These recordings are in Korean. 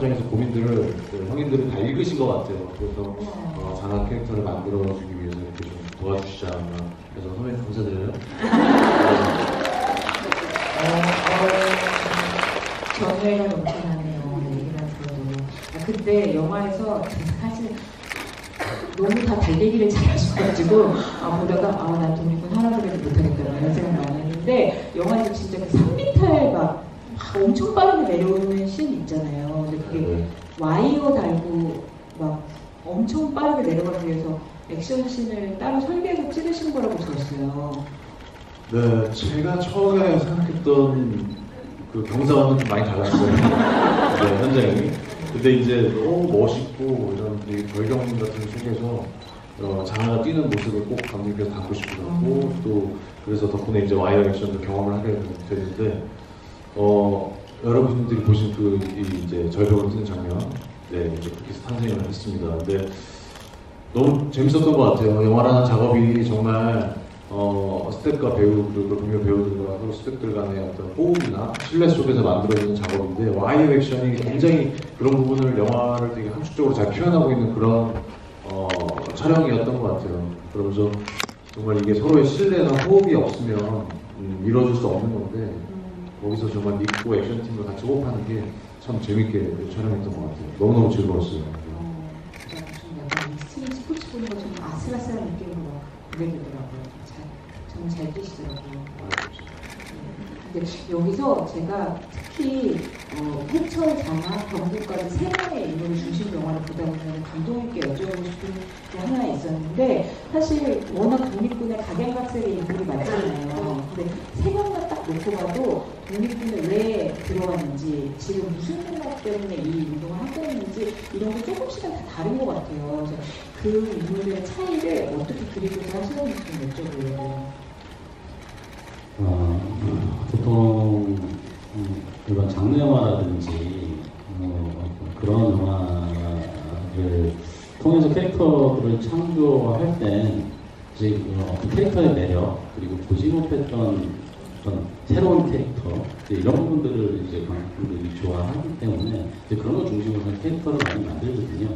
장에서 고민들을 형님들이 다 읽으신 것 같아요. 그래서 장한 캐릭터를 만들어주기 위해서 이렇게 좀 도와주시지 않나 해서 선배님 감사드려요. 전회가 넘쳐나네요. 얘기만 들어도. 근데 영화에서 사실 너무 다 달리기를 잘하셔가지고 보다가 난 독립군 하나 그래도 못하겠다 이런 생각 많이 했는데 영화에서 진짜 그 3m에 막 엄청 빠르게 내려오는 씬 있잖아요. 근데 그게 와이어 달고 막 엄청 빠르게 내려가기 위해서 액션 씬을 따로 설계해서 찍으신 거라고 들었어요. 네, 제가 처음에 생각했던 그 경사와는 좀 많이 달랐어요. 네, 현장이. 근데 이제 너무 멋있고 이런 되게 절경 같은 속에서 장하가 뛰는 모습을 꼭 감독님께서 담고 싶으셨고 또 그래서 덕분에 이제 와이어 액션도 경험을 하게 됐는데 여러분들이 보신 그 이제 절벽을 뛰는 장면, 네 이제 그렇게 해서 탄생을 했습니다. 근데 너무 재밌었던 것 같아요. 영화라는 작업이 정말 스태프과 배우 그리고 동료 배우들과 서로 스태프들 간의 어떤 호흡이나 신뢰 속에서 만들어지는 작업인데 와이어 액션이 굉장히 그런 부분을 영화를 되게 함축적으로 잘 표현하고 있는 그런 촬영이었던 것 같아요. 그러면서 정말 이게 서로의 신뢰나 호흡이 없으면 이루어질 수 없는 건데 거기서 정말 믿고 액션팀을 같이 호흡하는 게 참 재밌게 촬영했던 것 같아요. 너무너무 즐거웠어요. 좀 약간 익스트림 스포츠 보는 것처럼 아슬아슬한 느낌으로 보게 되더라고요. 정말 잘 뛰시더라고요. 근데 여기서 제가 특히 해철, 장하, 경국까지 세 명의 인물을 중심 영화를 보다 보면 감독님께 여쭤보고 싶은 게 하나 있었는데 사실 워낙 독립군의 각양각색의 인물이 많잖아요. 근데 세 명만 딱 놓고 봐도 독립군에 왜 들어갔는지 지금 무슨 생각 때문에 이 운동을 하고 있는지 이런 게 조금씩은 다 다른 것 같아요. 그래서 그 인물들의 차이를 어떻게 그리고서 하시는지 좀 여쭤보려고요. 보통 이런 장르 영화라든지 그런 영화를 통해서 캐릭터들을 창조할 때 이제 캐릭터의 매력 그리고 보지 못했던 어떤 새로운 캐릭터 이런 부분들을 이제 관객분들이 좋아하기 때문에 이제 그런 거 중심으로 캐릭터를 많이 만들거든요.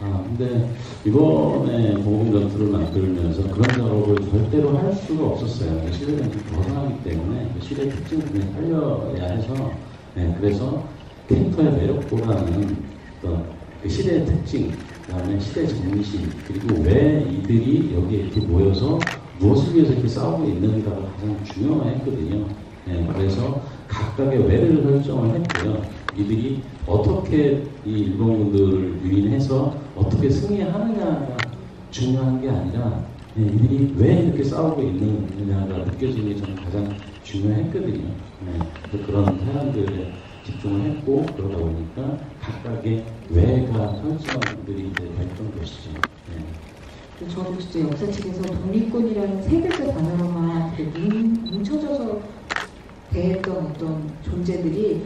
근데 이번에 보험 전투를 만들면서 그런 작업을 절대로 할 수가 없었어요. 시대는 좀 벗어나기 때문에 시대 특징을 그냥 살려야 해서 그래서 캐릭터의 매력보다는 그 시대의 특징, 그다음에 시대 정신, 그리고 왜 이들이 여기에 이렇게 모여서 무엇을 위해서 이렇게 싸우고 있는가가 가장 중요했거든요. 그래서 각각의 왜를 설정을 했고요. 이들이 어떻게 이 일본군들을 유인해서 어떻게 승리하느냐가 중요한 게 아니라 이들이 왜 이렇게 싸우고 있느냐가 느껴지는 게 저는 가장 중요했거든요. 그런 사람들에 집중을 했고 그러다 보니까 각각의 왜가 설정들이 이제 됐던 것이죠. 저도 진짜 역사책에서 독립군이라는 세 글자 단어로만 뭉쳐져서 대했던 어떤 존재들이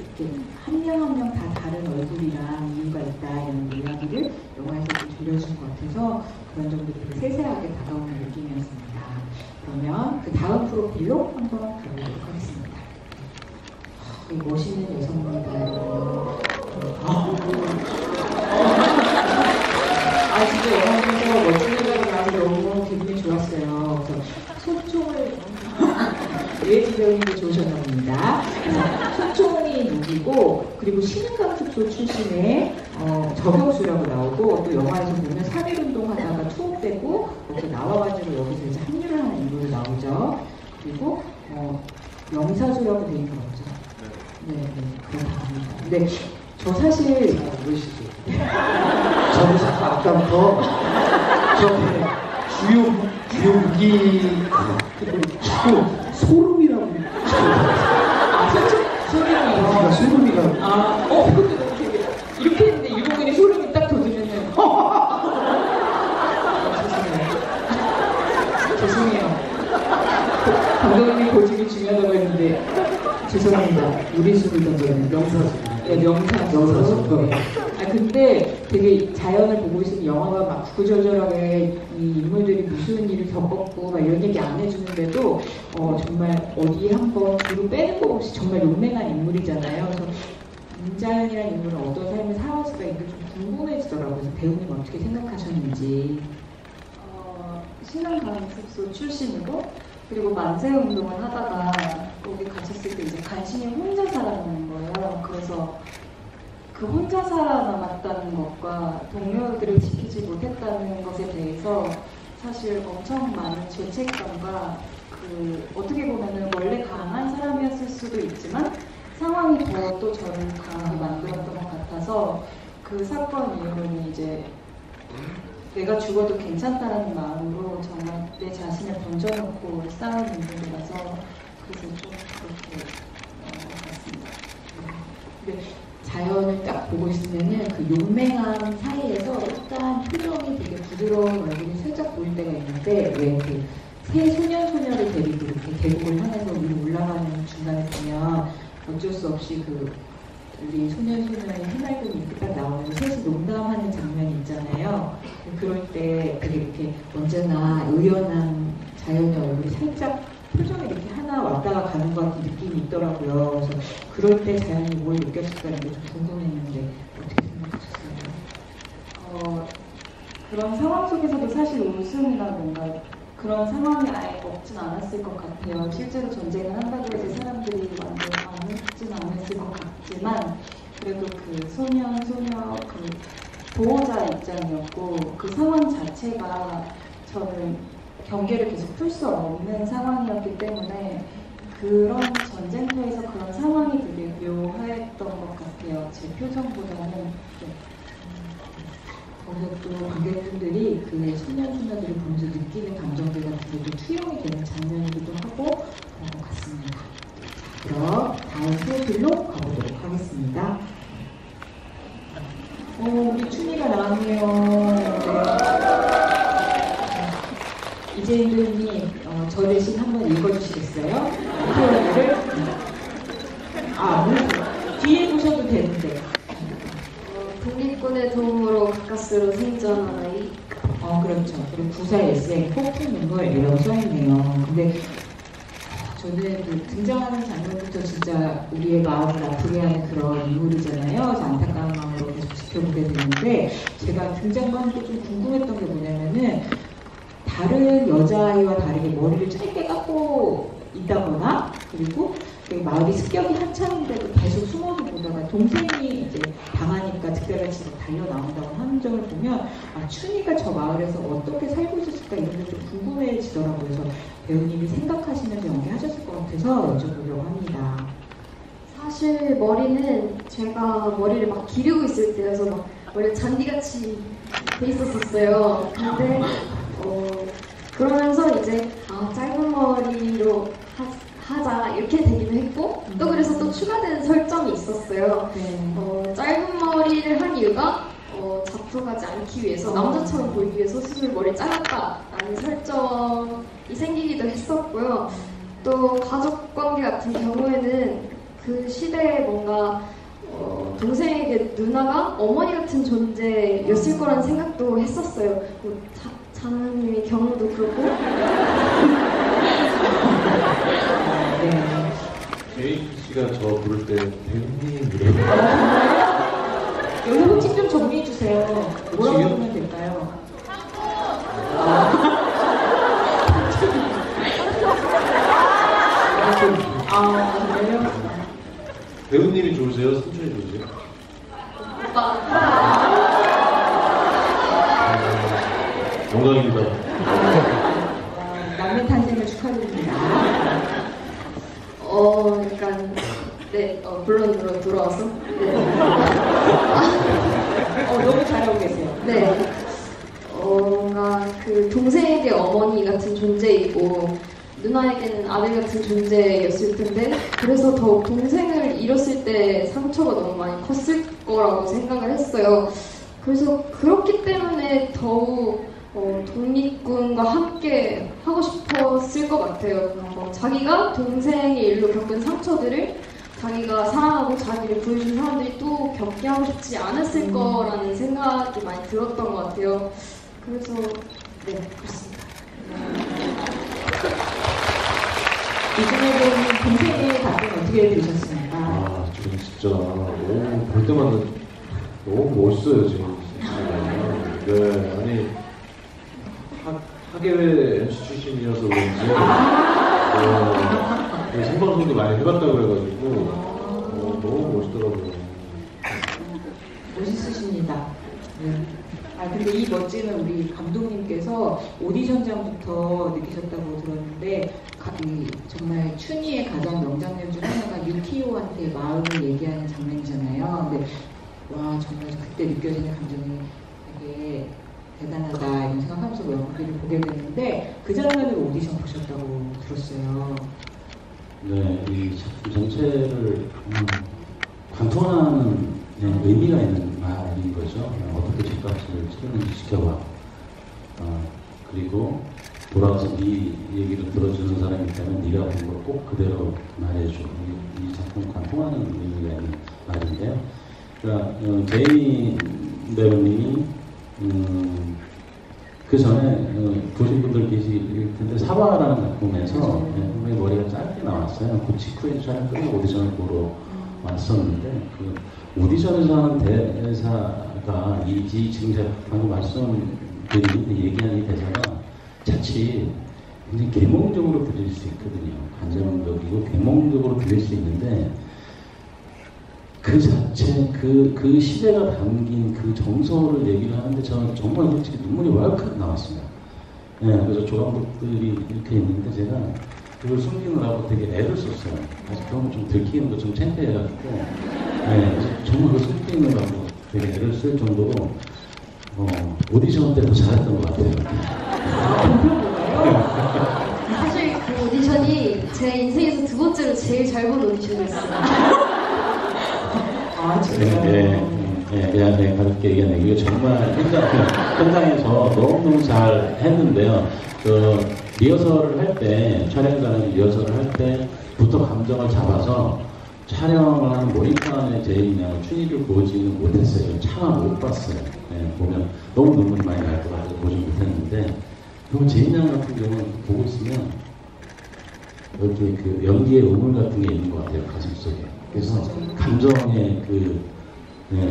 한 명 한 명 다 다른 얼굴이랑 이유가 있다 이런 이야기를 영화에서 좀 들려준 것 같아서 그런 점들이 되게 세세하게 다가오는 느낌이었습니다. 그러면 그 다음 프로필로 한번 가보도록 하겠습니다. 멋있는 여성입니다. 진짜 영화에서 멋진 여자가 나와서 너무 기분이 좋았어요. 그래서 소총을 예지 배우님도 좋으셨나 봅니다. 소총이 무기고 그리고 신흥강습소 출신의 저병수라고 나오고 또 영화에서 보면 3.1운동 하다가 투옥되고 이렇게 나와가지고 여기서 이제 합류를 하는 인물로 나오죠. 그리고 영사수라고 되어 있는 거 없죠. 네, 그렇답니다. 근데 저 사실 모르시죠? 저는 아까부터 주요 무기 자꾸 소름이라고 소름이가 그것도 너무 되게 이렇게 했는데 일본인이 소름이 딱 돋으면은 죄송해요. 감독님이 고집이 중요하다고 했는데 죄송합니다. 우리수를 던져요. 명사수. 명사수. 근데 되게 자연을 보고 있으면 영화가 막 구구절절하게 이 인물들이 무슨 일을 겪었고 막 이런 얘기 안 해주는데도 정말 어디에 한번 뒤로 빼는 거 없이 정말 용맹한 인물이잖아요. 그래서 김자연이라는 인물은 어떤 삶을 살아왔을까 이게 좀 궁금해지더라고요. 그래서 배우님 어떻게 생각하셨는지. 신흥강습소 출신이고 그리고 만세 운동을 하다가 거기 갇혔을 때 이제 간신히 혼자 살아남는 거예요. 그래서 그 혼자 살아남았다는 것과 동료들을 지키지 못했다는 것에 대해서 사실 엄청 많은 죄책감과 그 어떻게 보면은 원래 강한 사람이었을 수도 있지만 상황이 더 또 저를 강하게 만들었던 것 같아서 그 사건 이후로는 이제 내가 죽어도 괜찮다는 마음으로 정말 내 자신을 던져놓고 싸우는 분이라서 그래서 좀 그렇게 같습니다. 근데 자연을 딱 보고 있으면은 그 용맹한 사이에서 약간 표정이 되게 부드러운 얼굴이 살짝 보일 때가 있는데 왜 그 새 소년소녀를 데리고 이렇게 계곡을 향해서 위로 올라가는 중간에 보면 어쩔 수 없이 그 우리 소년소녀의 해맑음이 이렇게 딱 나오면서 셋이 농담하는 장면이 있잖아요. 그럴 때 되게 이렇게 언제나 의연한 자연의 얼굴이 살짝 표정이 이렇게 하나 왔다가 가는 것 같은 느낌이 있더라고요. 그래서 그럴 때 자연이 뭘 느꼈을까라는 게 좀 궁금했는데 어떻게 생각하셨어요? 그런 상황 속에서도 사실 웃음이나 뭔가 그런 상황이 아예 없진 않았을 것 같아요. 실제로 전쟁을 한다고 해서 사람들이 완전 안 웃진 않았을 것 같지만 그래도 그 소년, 소녀 그 보호자 입장이었고 그 상황 자체가 저는 경계를 계속 풀 수 없는 상황이었기 때문에 그런 전쟁터에서 그런 상황이 되게 묘했던 것 같아요. 제 표정보다는. 네. 거기서 또 관객분들이 그 소년소녀들을 보면서 느끼는 감정들 같은 것도 투영이 되는 장면이기도 하고 그런 것 같습니다. 자, 그럼 다음 프로필로 가보도록 하겠습니다. 우리 춘희가 나왔네요. 네. 이재인도님 저 대신 한번 읽어주시겠어요? 표현을 뒤에 보셔도 되는데. 독립군의 도움으로 가까스로 생존한 아이. 그렇죠. 그리고 구사일생 폭풍 눈물이라고 써있네요. 근데 저는 그 등장하는 장면부터 진짜 우리의 마음을 아프게 하는 그런 인물이잖아요. 그래서 안타까운 마음으로 계속 지켜보게 되는데 제가 등장만 하고 좀 궁금했던 게 뭐냐면은 다른 여자아이와 다르게 머리를 짧게 깎고 있다거나 그리고 마을이 습격이 한창인데도 계속 숨어서 보다가 동생이 이제 당하니까 특별같이 달려 나온다고 하는 점을 보면 춘희가 저 마을에서 어떻게 살고 있었을까 이런 게 좀 궁금해지더라고요. 그래서 배우님이 생각하시면서 연기하셨을 것 같아서 여쭤보려고 합니다. 사실 머리는 제가 머리를 막 기르고 있을 때여서 막 머리가 잔디같이 돼 있었어요. 근데 그러면서 이제 짧은 머리로 하자 이렇게 되기도 했고 또 그래서 또 추가되는 설정이 있었어요. 짧은 머리를 한 이유가 잡혀가지 않기 위해서 남자처럼 보이기 위해서 스스로 머리를 잘랐다라는 설정이 생기기도 했었고요. 또 가족관계 같은 경우에는 그 시대에 뭔가 동생에게 누나가 어머니 같은 존재였을 거라는 생각도 했었어요. 자나님의 경우도 그렇고. 제이 씨가 저 부를 때 배우님 이래요. 여기 호칭 좀 정리해 주세요. 뭐라고 부르면 될까요? 그래요? 배우님이 좋으세요? 삼촌이 좋으세요? 영광입니다. 남매 탄생을 축하드립니다. 약간 본론으로 돌아와서 너무 잘하고 계세요. 네. 뭔가 그 동생에게 어머니 같은 존재이고 누나에게는 아들 같은 존재였을 텐데 그래서 더욱 동생을 잃었을 때 상처가 너무 많이 컸을 거라고 생각을 했어요. 그래서 그렇기 때문에 더욱 독립군과 함께 하고 싶었을 것 같아요. 자기가 동생의 일로 겪은 상처들을 자기가 사랑하고 자기를 구해준 사람들이 또 겪게 하고 싶지 않았을 거라는 생각이 많이 들었던 것 같아요. 그래서 네, 그렇습니다. 이준호 배우님 동생의 답변 어떻게 들으셨습니까? 저는 진짜 너무 때마다 너무 멋있어요 지금. 네, 아니 하계회 MC 출신이어서 그런지 생방송도 많이 해봤다고 그래가지고 너무 멋있더라고요. 멋있으십니다. 네. 아 근데 이 멋지는 우리 감독님께서 오디션장부터 느끼셨다고 들었는데 정말 춘희의 가장 명장면 중 하나가 유키오한테 마음을 얘기하는 장면이잖아요. 근데 와 정말 그때 느껴지는 감정이 되게 대단하다 이런 생각하면서 영화를 보게 됐는데 그 장면을 오디션 보셨다고 들었어요. 네, 이 작품 전체를 관통하는 의미가 있는 말인 거죠. 어떻게 집값을 치르는지 지켜봐. 그리고 돌아와서 네 얘기를 들어주는 사람이 있다면 네가 본 걸 꼭 그대로 말해줘. 이 작품 관통하는 의미가 있는 말인데요. 그러니까 제이미 배우님이 그 전에 보신 분들 계실 텐데 사바라는 작품에서 분명히 머리가 짧게 나왔어요. 그 직후에 촬영 끝나고 오디션을 보러 왔었는데 그 오디션에서 하는 대사가 지금 제가 방금 말씀드린 얘기한 이 대사가 자칫 굉장히 계몽적으로 들릴 수 있거든요. 감정적이고 계몽적으로 들릴 수 있는데 그 자체 그 시대가 담긴 그 정서를 얘기를 하는데 저는 정말 솔직히 눈물이 왈칵 나왔습니다. 네, 그래서 조감독들이 이렇게 있는데 제가 그걸 숨기느라고 되게 애를 썼어요. 사실 그런 거 좀 들키는 거 좀 창피해가지고 네, 그래서 정말 그걸 숨기느라고 되게 애를 쓸 정도로 오디션 때도 잘했던 것 같아요. 사실 그 오디션이 제 인생에서 두 번째로 제일 잘 본 오디션이었어요. 아 진짜요? 그냥 가볍게 얘기하는 이게 정말 현장에서 너무너무 잘 했는데요. 리허설을 할 때, 촬영장에서 리허설을 할 때부터 감정을 잡아서 촬영을 하는 모니터안에 제이랑 춘희를 보지는 못했어요. 차마 못 봤어요. 보면 너무 눈물이 많이 날 것 같아서 보지 못했는데, 그리고 제이랑 같은 경우는 보고 있으면 이렇게 그 연기의 우물 같은 게 있는 것 같아요, 가슴속에. 그래서 감정의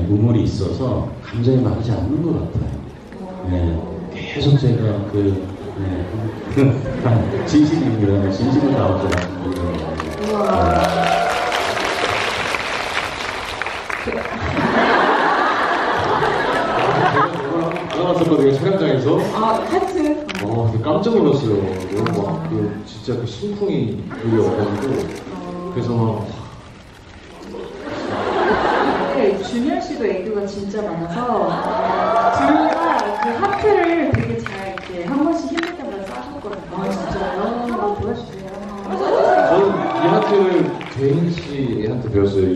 우물이 있어서 감정이 마르지 않는 것 같아요. 계속 제가 진심입니다. 진심을 나오지 않습니다. 나왔었거든요 촬영장에서. 하트. 깜짝 놀랐어요. 너무 막 진짜 그 심쿵이 여기 와가지고 그래서 준현 씨도 애교가 진짜 많아서 둘 다 그 하트를 되게 잘 이렇게 한 번씩 힘들 때마다 싸줬거든요. 아 진짜요? 한번 보여주세요. 저는 이 하트를 개인 씨한테 배웠어요.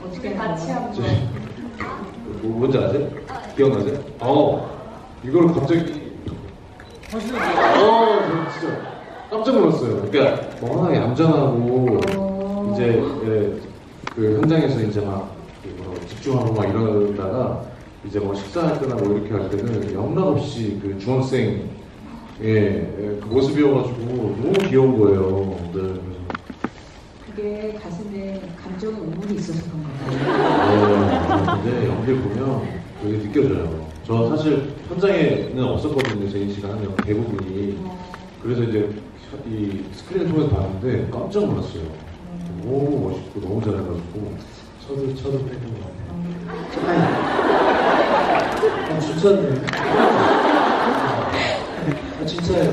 어떻게 같이 한번. 뭔지 아세요? 기억나세요? 이걸 갑자기 저 진짜 깜짝 놀랐어요. 그러니까 워낙 얌전하고 이제 그 현장에서 이제 막 집중하고 막 이러다가 이제 뭐 식사할 때나 뭐 이렇게 할 때는 영락없이 그 중학생 그 모습이어가지고 너무 귀여운 거예요. 네, 그래서 그게 가슴에 감정의 우물이 있어서 그런 건가요? 근데 연기를 보면 그게 느껴져요. 저 사실 현장에는 없었거든요. 제인 씨가 하는 대부분이. 그래서 이제 이 스크린을 통해서 봤는데 깜짝 놀랐어요. 너무 멋있고 너무 잘해가지고 쳐도 뺏는 것 같아요. 진짜네. 진짜예요.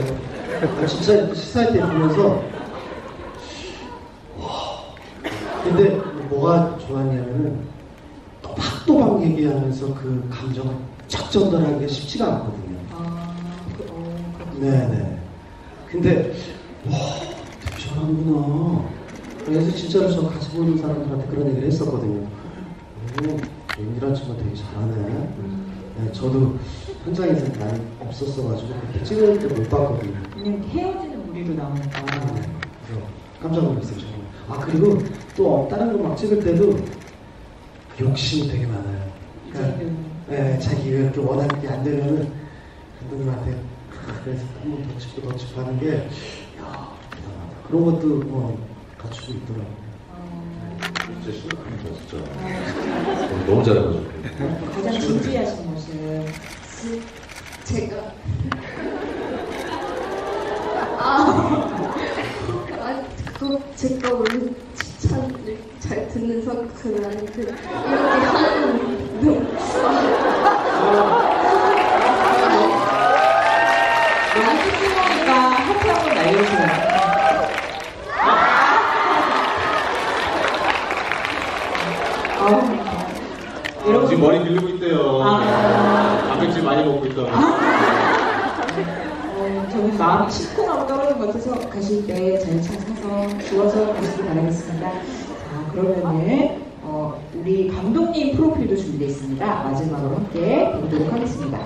진짜 이렇게 식사할 때 보면서 근데 뭐가 좋았냐면은 또박또박 얘기하면서 그 감정을 착 전달하기가 쉽지가 않거든요. 네네. 근데 되게 잘하는구나. 그래서 진짜로 저 같이 보는 사람들한테 그런 얘기를 했었거든요. 연기란 친구가 되게 잘하네. 네, 저도 현장에서 많이 없었어가지고 그때 찍을 때 못 봤거든요. 그냥 헤어지는 무리로 나오니까. 그래서 깜짝 놀랐어요. 정말. 그리고 또 다른 거 막 찍을 때도 욕심이 되게 많아요. 그러니까 네, 자기가 이렇게 원하는 게 안 되면은 감독님한테 그래서 한 번 더 찍고 하는 게 대단하다. 그런 것도 갖추고 있더라고요. 진짜 싫어합니다, 진짜. 너무 잘해가지고. 가장 진지하신 모습. 제가 그거 제가 원래 칭찬을 잘 듣는 성격은 아닌데 이렇게 하는 너무 찝찝하니까 하트 한번 날려주세요. 여러분 지금 머리 밀리고 있대요. 단백질 많이 먹고 있다고. 저는 마음이 심쿵하고 떨어진 것 같아서 가실 때 잘 찾아서 주워서 가시기 바라겠습니다. 자, 그러면은 우리 감독님 프로필도 준비되어 있습니다. 마지막으로 함께 보도록 하겠습니다.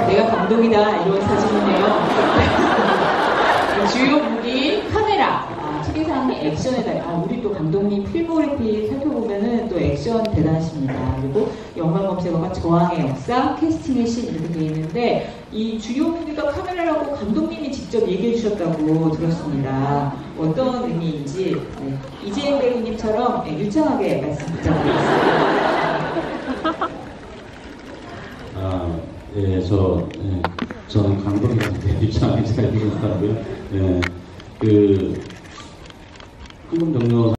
내가 감독이다 이런 사진이네요. 주요 무기 카메라, TV상의 액션에 우리 또 감독님 필모그래피 살펴보면은 또 액션 대단하십니다. 그리고 영화 검색어가 저항의 역사, 캐스팅의 신 이렇게 되어 있는데 이 주요 무기가 카메라라고 감독님이 직접 얘기해 주셨다고 들었습니다. 어떤 의미인지 이재행 배우님처럼 유창하게 말씀 부탁드리겠습니다. 저는 감독님한테 입장이 잘 들었다고요. 한국 정료